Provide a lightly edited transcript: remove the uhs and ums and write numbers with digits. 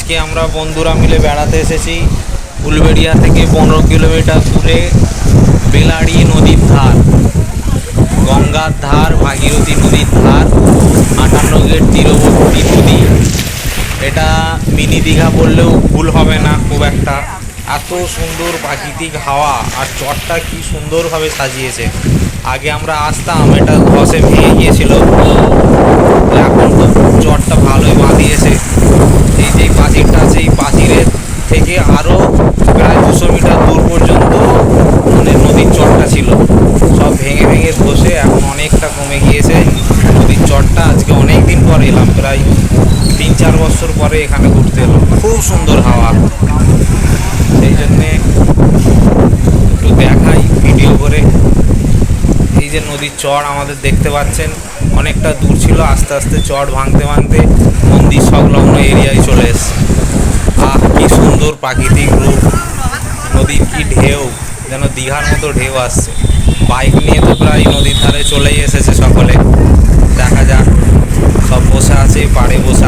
আজকে আমরা বন্ধুরা মিলে বেড়াতে এসেছি উলবেড়িয়া থেকে 15 কিলোমিটার দূরে বেলাড়ি নদীর ধার, গঙ্গার ধার, ভাগীরথী নদীর ধার, 58 গেট তীরবর্তী নদী। এটা মিনি দীঘা বললেও ভুল হবে না খুব একটা। এত সুন্দর প্রাকৃতিক হাওয়া আর চরটা কি সুন্দরভাবে সাজিয়েছে। আগে আমরা আসতাম, এটা ধসে ভেঙে গিয়েছিল, এখন তো চরটা ভালোই বাঁধিয়েছে। এই যে প্রাচীরটা আছে, এই প্রাচীরের থেকে আরও প্রায় 200 মিটার দূর পর্যন্ত মানে নদীর চরটা ছিল, সব ভেঙে ভেঙে ধসে এখন অনেকটা কমে গিয়েছে নদীর চরটা। আজকে অনেক দিন পর এলাম, প্রায় 3-4 বছর পরে এখানে ঘুরতে এলাম। খুব সুন্দর হাওয়া, সেই জন্যে একটু দেখাই ভিডিও করে। এই যে নদীর চর আমাদের দেখতে পাচ্ছেন, অনেকটা দূর ছিল, আস্তে আস্তে চর ভাঙতে ভাঙতে মন্দির সংলগ্ন এরিয়ায় চলে এসছে। কি সুন্দর প্রাকৃতিক রূপ, নদীর কি ঢেউ, যেন দীঘার মতো ঢেউ আসছে। বাইক নিয়ে তো প্রায় নদীর ধারে চলেই এসেছে সকলে। দেখা যাক, সব বসে আছে পাড়ে বসে